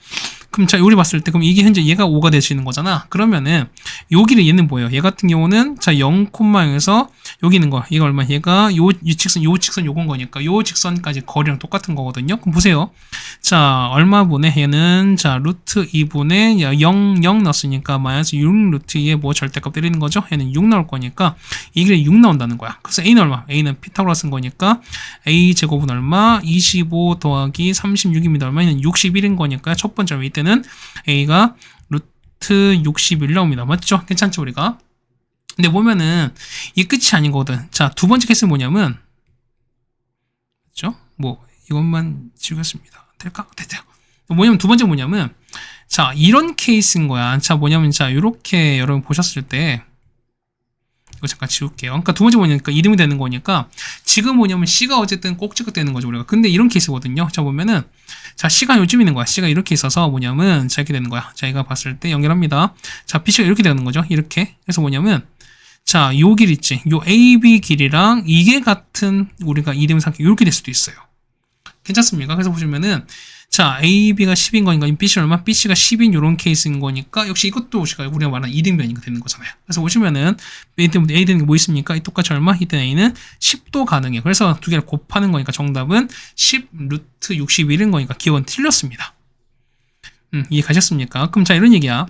그럼 자, 우리 봤을 때 그럼 이게 현재 얘가 5가 되시는 거잖아. 그러면은 여기를 얘는 뭐예요? 얘 같은 경우는 자, 0,0에서 여기 있는 거. 얘가 얼마? 얘가 요 직선 요건 거니까 요 직선까지 거리랑 똑같은 거거든요. 그럼 보세요. 자, 얼마분의 얘는 자, 루트 2분의 0 넣었으니까 마이너스 6 루트 2에 뭐 절대값 때리는 거죠? 얘는 6 나올 거니까 이 길에 6 나온다는 거야. 그래서 A는 얼마? A는 피타고라스인 거니까 A 제곱은 얼마? 25 더하기 36입니다. 얼마? 얘는 61인 거니까 첫 번째 이때 는 A가 루트 61 나옵니다. 맞죠? 괜찮죠, 우리가? 근데 보면은 이 끝이 아닌 거거든. 자, 두 번째 케이스는 뭐냐면 그렇죠? 뭐 이것만 지우겠습니다. 될까? 됐대요. 뭐냐면 두 번째 뭐냐면 자, 이런 케이스인 거야. 자, 뭐냐면 자, 이렇게 여러분 보셨을 때 이거 잠깐 지울게요. 그러니까 두 번째 뭐냐니까 이름이 되는 거니까 지금 뭐냐면 C가 어쨌든 꼭지가 되는 거죠, 우리가. 근데 이런 케이스거든요. 자, 보면은 자, C가 요즘 있는 거야. C가 이렇게 있어서 뭐냐면 자, 이렇게 되는 거야. 자, 이가 봤을 때 연결합니다. 자, B씨가 이렇게 되는 거죠. 이렇게. 그래서 뭐냐면 자, 요 길 있지. 요 AB 길이랑 이게 같은 우리가 이름 삼기 이렇게 될 수도 있어요. 괜찮습니까? 그래서 보시면은 자, AB가 10인 거니까 BC 얼마? BC가 10인 이런 케이스인 거니까 역시 이것도 우리가 말하는 이등변이가 되는 거잖아요. 그래서 보시면은 A 되는 게 뭐 있습니까? 똑같이 얼마? 이때 A는 10도 가능해요. 그래서 두 개를 곱하는 거니까 정답은 10 루트 61인 거니까 기억은 틀렸습니다. 이해 가셨습니까? 그럼 자, 이런 얘기야.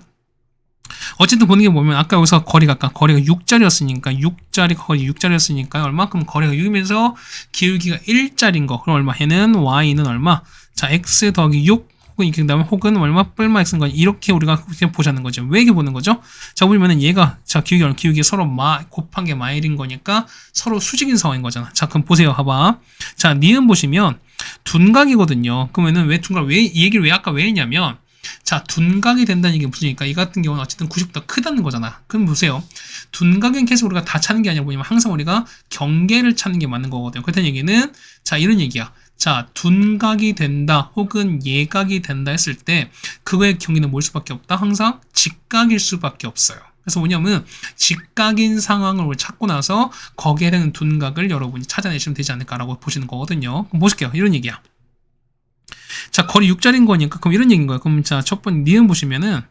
어쨌든 보는 게 뭐냐면 아까 여기서 거리가 6짜리였으니까 6짜리 거리 6짜리였으니까 얼마큼 거리가 6이면서 기울기가 1짜리인 거. 그럼 얼마? 얘는 y는 얼마? 자, x 더하기 6 혹은 이렇게 된다면 혹은 얼마 뿔마 x인 거 이렇게 우리가 그냥 보자는 거죠. 왜 이렇게 보는 거죠? 자, 보면은 얘가 자, 기울기 서로 곱한 게 마일인 거니까 서로 수직인 상황인 거잖아. 자, 그럼 보세요. 봐봐. 자, 니은 보시면 둔각이거든요. 그러면은 이 얘기를 왜 아까 왜 했냐면 자, 둔각이 된다는 얘기가 무슨 얘기니까 이 같은 경우는 어쨌든 90보다 크다는 거잖아. 그럼 보세요. 둔각인 케이스 우리가 다 찾는 게 아니라 뭐냐면 항상 우리가 경계를 찾는 게 맞는 거거든요. 그렇다는 얘기는 자, 이런 얘기야. 자, 둔각이 된다 혹은 예각이 된다 했을 때 그거의 경계는 뭘 수밖에 없다? 항상 직각일 수밖에 없어요. 그래서 뭐냐면 직각인 상황을 찾고 나서 거기에 대한 둔각을 여러분이 찾아내시면 되지 않을까라고 보시는 거거든요. 그럼 보실게요. 이런 얘기야. 자, 거리 6짜리인 거니까 그럼 이런 얘기인 거야. 그럼 자, 첫 번째 니은 보시면은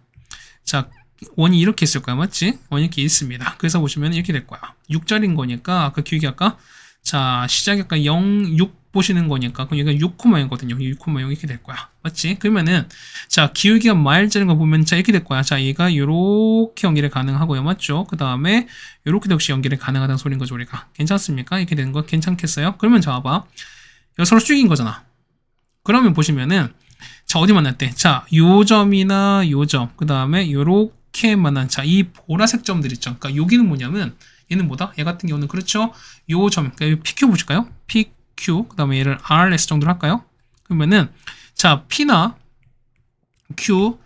자, 원이 이렇게 있을 거야. 맞지? 원이 이렇게 있습니다. 그래서 보시면 이렇게 될 거야. 6짜리인 거니까 아까 기억이 아까 자 시작이 아까 0, 6 보시는 거니까 그럼 여기가 6,0거든요. 6,0 이렇게 될 거야. 맞지? 그러면은 자 기울기가 마일짜리인 거 보면 자 이렇게 될 거야. 자 얘가 이렇게 연결이 가능하고요. 맞죠? 그 다음에 이렇게 역시 연결이 가능하다는 소리인 거죠. 우리가 괜찮습니까? 이렇게 되는 거 괜찮겠어요? 그러면 자 봐봐. 여기 서로 쭉인 거잖아. 그러면 보시면은 자 어디 만날 때? 자 요점이나 요점 그 다음에 요렇게 만난 자 이 보라색 점들 있죠. 그러니까 여기는 뭐냐면 얘는 뭐다? 얘 같은 경우는 그렇죠. 요 점, 그러니까 PQ 보실까요? PQ, 그 다음에 얘를 RS 정도로 할까요? 그러면은 자 P나 Q,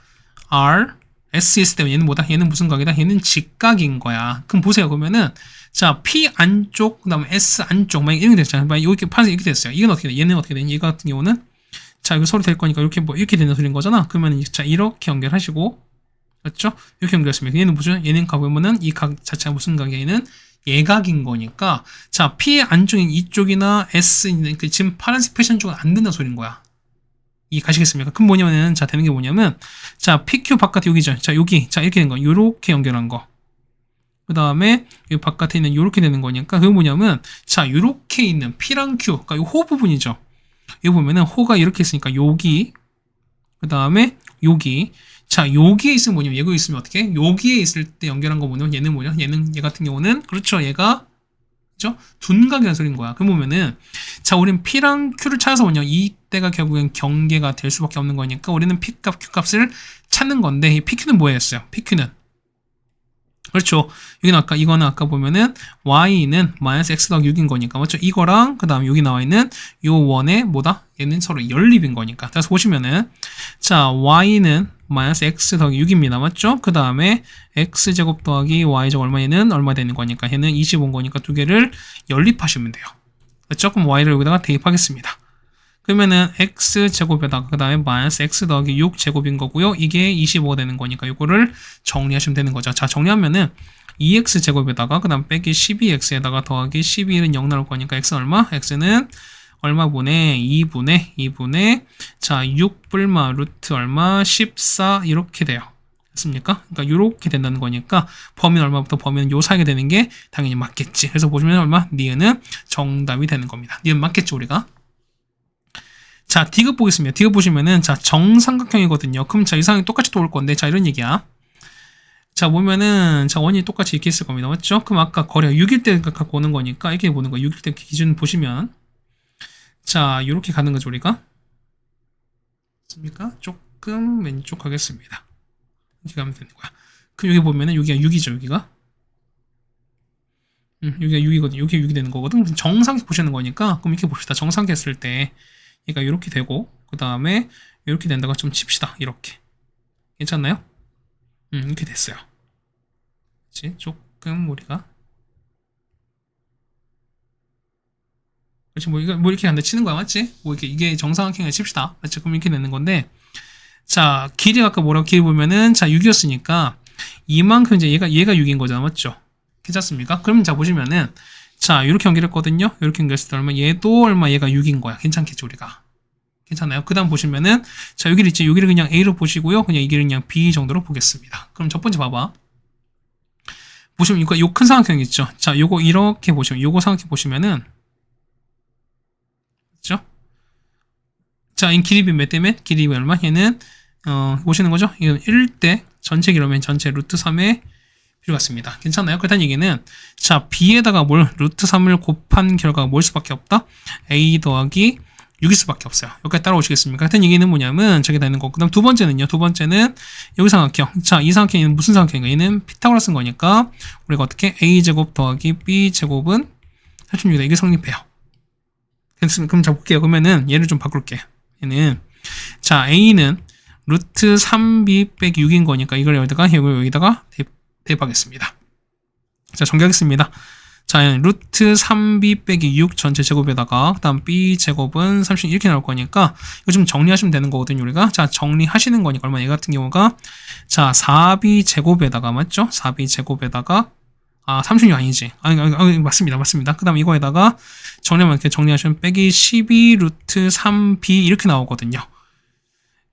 R, S 있을 때 얘는 뭐다? 얘는 무슨 각이다? 얘는 직각인 거야. 그럼 보세요. 그러면은 자 P 안쪽, 그 다음에 S 안쪽, 만약 이렇게 됐잖아요. 만약 이렇게 파란색 이렇게 됐어요. 이건 어떻게 돼? 얘는 어떻게 돼? 얘 같은 경우는 자 이거 서로 될 거니까 이렇게 뭐 이렇게 되는 소리인 거잖아. 그러면 자 이렇게 연결하시고 맞죠? 이렇게 연결했습니다. 얘는 뭐죠? 얘는 가보면은 이 각 자체가 무슨 각이야? 얘는 예각인 거니까 자 P 안쪽인 이쪽이나 S 있는 그 지금 파란색 패션 쪽은 안 된다는 소리인 거야. 이 가시겠습니까? 그럼 뭐냐면은 자 되는 게 뭐냐면 자 PQ 바깥에 여기죠. 자 여기 자 이렇게 된 거, 요렇게 연결한 거. 그 다음에 이 바깥에 있는 요렇게 되는 거니까 그게 뭐냐면 자 요렇게 있는 P랑 Q, 그러니까 이 호 부분이죠. 여기 보면은 호가 이렇게 있으니까 여기 그 다음에 여기 자 여기에 있으면 뭐냐면 여기 있으면 어떻게 여기에 있을 때 연결한 거 뭐냐면 얘는 뭐냐 얘는 얘 같은 경우는 그렇죠 얘가 그렇죠 둔각이라는 소리인 거야. 그럼 보면은 자 우리는 P랑 Q를 찾아서 뭐냐 이때가 결국엔 경계가 될 수밖에 없는 거니까 우리는 P 값 Q 값을 찾는 건데 이 PQ는 뭐였어요? PQ는 그렇죠. 여기는 아까 이거는 아까 보면은 y는 마이너스 x 더하기 6인 거니까 맞죠? 이거랑 그 다음 여기 나와 있는 요 원의 뭐다? 얘는 서로 연립인 거니까. 그래서 보시면은 자 y는 마이너스 x 더하기 6입니다. 맞죠? 그 다음에 x제곱 더하기 y제곱 얼마 얘는 얼마 되는 거니까 얘는 25인 거니까 두 개를 연립하시면 돼요. 그렇죠? 그럼 y를 여기다가 대입하겠습니다. 그러면은 x제곱에다가 그 다음에 마이너스 x 더하기 6제곱인 거고요. 이게 25가 되는 거니까 이거를 정리하시면 되는 거죠. 자 정리하면은 2x제곱에다가 그 다음 빼기 12x에다가 더하기 12는 0 나올 거니까 x는 얼마? x는 얼마분의 2분의 자 6불마 루트 얼마? 14 이렇게 돼요. 됐습니까? 그러니까 이렇게 된다는 거니까 범위는 얼마부터 범위는 요 사이가 되는 게 당연히 맞겠지. 그래서 보시면 얼마? 니은은 정답이 되는 겁니다. 니은 맞겠죠 우리가? 자, D급 보겠습니다. D급 보시면은, 자, 정삼각형이거든요. 그럼 자, 이 상황이 똑같이 또 올 건데, 자, 이런 얘기야. 자, 보면은, 자, 원이 똑같이 이렇게 있을 겁니다. 맞죠? 그럼 아까 거리가 6일 때 갖고 오는 거니까, 이렇게 보는 거야. 6일 때 기준 보시면. 자, 이렇게 가는 거죠, 우리가. 맞습니까? 조금 왼쪽 가겠습니다. 이렇게 가면 되는 거야. 그럼 여기 보면은, 여기가 6이죠, 여기가. 여기가 6이거든. 여기 6이 되는 거거든. 정상식 보시는 거니까, 그럼 이렇게 봅시다. 정상식 했을 때, 얘가 이렇게 되고 그 다음에 이렇게 된다고 좀 칩시다. 이렇게 괜찮나요? 이렇게 됐어요. 그치? 조금 우리가 그렇지 뭐 이거 뭐 이렇게 간다 치는 거야 맞지? 뭐 이렇게 이게 정삼각형을 칩시다. 맞지? 그럼 이렇게 되는 건데 자 길이 아까 뭐라고 길이 보면은 자 6이었으니까 이만큼 이제 얘가 6인 거잖아 맞죠? 괜찮습니까? 그럼 자 보시면은 자, 이렇게 연결했거든요. 이렇게 연결했을 때 얼마? 얘도 얼마? 얘가 6인 거야. 괜찮겠죠, 우리가? 괜찮아요? 그 다음 보시면은, 자, 여기를 있지. 여기를 그냥 A로 보시고요. 그냥 이 길을 그냥 B 정도로 보겠습니다. 그럼 첫 번째 봐봐. 보시면, 이거 요 큰 삼각형 있죠? 자, 요거 이렇게 보시면, 요거 삼각형 보시면은, 그죠? 자, 이 길이비 몇 대면? 길이비 얼마? 얘는, 보시는 거죠? 이건 1대, 전체 길이면 전체 루트 3의 같습니다. 괜찮나요? 그렇다는 얘기는 자 B에다가 뭘 루트 3을 곱한 결과가 뭘 수밖에 없다? A 더하기 6일 수밖에 없어요. 여기까지 따라오시겠습니까? 같은 얘기는 뭐냐면 저기 다 있는 거. 그 다음 두 번째는요. 두 번째는 여기 삼각형. 자, 이 삼각형은 무슨 삼각형인가? 얘는 피타고라스인 거니까 우리가 어떻게 A제곱 더하기 B제곱은 36이다. 이게 성립해요. 그럼 자 볼게요. 그러면은 얘를 좀 바꿀게요. 얘는 자 A는 루트 3B 빼기 6인 거니까 이걸 여기다가 대입하겠습니다. 자, 정리하겠습니다. 자, 루트 3b 빼기 6 전체 제곱에다가 그 다음 b 제곱은 36 이렇게 나올 거니까 이거 좀 정리하시면 되는 거거든요, 우리가. 자, 정리하시는 거니까 얼마 얘 같은 경우가 자, 4b 제곱에다가 맞죠? 4b 제곱에다가 36 아니지. 맞습니다. 그 다음 이거에다가 정리하면 이렇게 정리하시면 빼기 12 루트 3b 이렇게 나오거든요.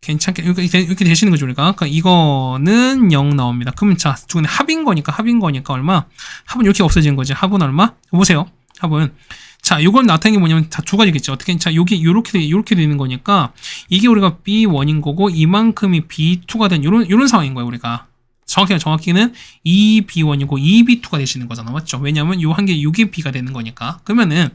괜찮게 이렇게 되시는 거죠 우리가. 그러니까 이거는 0 나옵니다. 그러면 자 두근에 합인 거니까 얼마? 합은 이렇게 없어지는 거지. 합은 얼마? 보세요. 합은 자 이걸 나타내는 게 뭐냐면 다 두 가지겠죠. 어떻게 자 여기 요렇게 되는 거니까 이게 우리가 B1인 거고 이만큼이 B2가 된 요런 상황인 거예요 우리가. 정확히는 2B1이고 2B2가 되시는 거잖아. 맞죠? 왜냐면 요 한 개, 요게 B가 되는 거니까. 그러면은,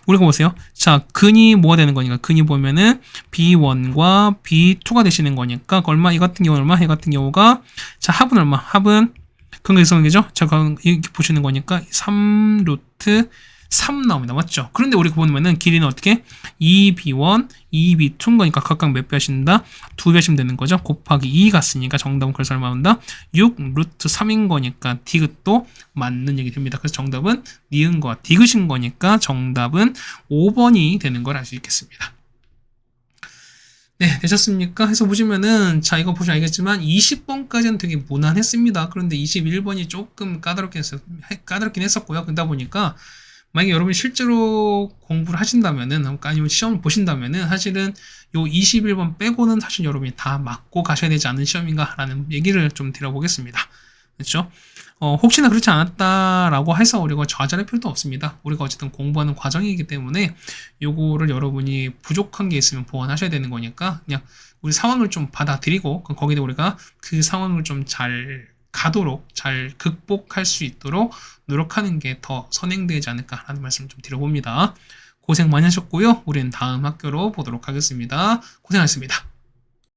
우리가 보세요. 자, 근이 뭐가 되는 거니까? 근이 보면은 B1과 B2가 되시는 거니까, 얼마? 이 같은 경우 얼마? 이 같은 경우가, 자, 합은 얼마? 합은, 그런 게 있었는 거죠? 자, 이렇게 보시는 거니까, 3루트 3 나옵니다. 맞죠? 그런데 우리가 보면은 길이는 어떻게? 2B1, 2B2인 거니까 각각 몇 배 하신다? 2배 하시면 되는 거죠. 곱하기 2가 쓰니까 정답은 그래서 얼마 나온다? 6 루트 3인 거니까 디귿도 맞는 얘기 됩니다. 그래서 정답은 니은과 디귿인 거니까 정답은 5번이 되는 걸 알 수 있겠습니다. 네, 되셨습니까? 해서 보시면은, 자, 이거 보시면 알겠지만, 20번까지는 되게 무난했습니다. 그런데 21번이 조금 까다롭긴 했었고요. 그러다 보니까, 만약에 여러분이 실제로 공부를 하신다면은, 아니면 시험을 보신다면은, 사실은 요 21번 빼고는 사실 여러분이 다 맞고 가셔야 되지 않은 시험인가라는 얘기를 좀 드려보겠습니다. 그렇죠? 혹시나 그렇지 않았다라고 해서 우리가 좌절할 필요도 없습니다. 우리가 어쨌든 공부하는 과정이기 때문에 요거를 여러분이 부족한 게 있으면 보완하셔야 되는 거니까 그냥 우리 상황을 좀 받아들이고 거기다 우리가 그 상황을 좀 잘 가도록 잘 극복할 수 있도록 노력하는 게 더 선행되지 않을까라는 말씀을 좀 드려봅니다. 고생 많이 하셨고요. 우리는 다음 학교로 보도록 하겠습니다. 고생하셨습니다.